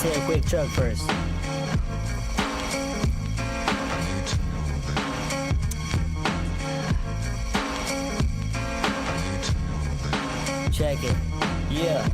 take a quick chug first. Check it, yeah.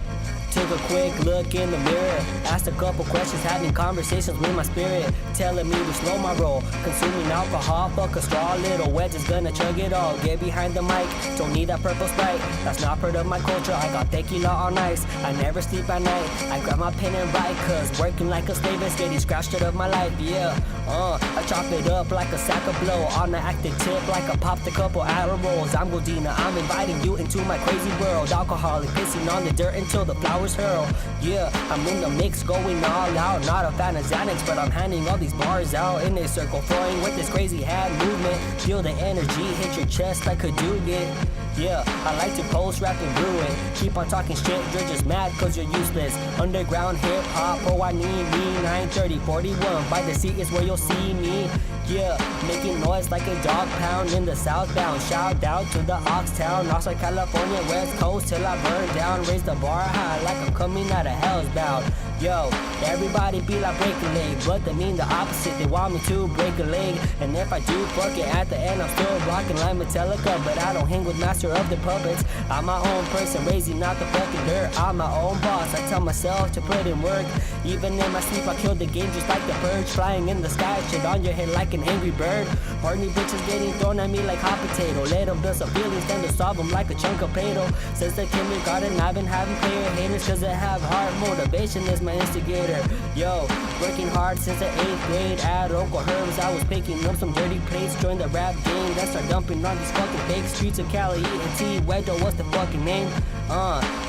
Took a quick look in the mirror, asked a couple questions, having conversations with my spirit, telling me to slow my roll, consuming alcohol, fuck a straw, little wedge is gonna chug it all, get behind the mic, don't need that purple Sprite, that's not part of my culture, I got tequila on ice, I never sleep at night, I grab my pen and write, cause working like a slave is getting scratched out of my life, yeah, I chop it up like a sack of blow, on the active tip like I popped a couple Adderalls, I'm Godina, I'm inviting you into my crazy world, alcoholic, pissing on the dirt until the flowers hurl, yeah, I'm in the mix going all out, not a fan of Xanax, but I'm handing all these bars out in a circle, flowing with this crazy hand movement, feel the energy hit your chest like a Dugan. Yeah, I like to post, rap and brew it. Keep on talking shit, you're just mad cause you're useless. Underground hip hop, oh I need me. 930, 41, by the sea is where you'll see me. Yeah, making noise like a dog pound in the southbound. Shout out to the Oxtown, also California, West Coast till I burn down. Raise the bar high like I'm coming out of hell's bound. Yo, everybody be like break a leg, but they mean the opposite, they want me to break a leg. And if I do fuck it, at the end I'm still rocking like Metallica, but I don't hang with master of the puppets. I'm my own person, raising out the fucking dirt. I'm my own boss, I tell myself to put in work. Even in my sleep I kill the game just like the purge. Flying in the sky, shit on your head like an angry bird. Horny bitches getting thrown at me like hot potato. Let them build some feelings, then to solve them like a chunk of Play-Doh. Since the kindergarten I've been having player haters, cause I have heart, motivation is my instigator. Yo, working hard since the 8th grade. At Uncle Herb's I was picking up some dirty plates. Joined the rap game, then start dumping on these fucking fake streets of Cali. Eating tea, Wedo, what's the fucking name?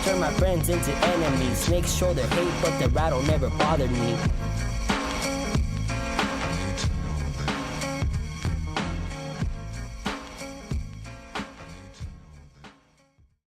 Turn my friends into enemies. Snakes show their hate, but the rattle never bothered me.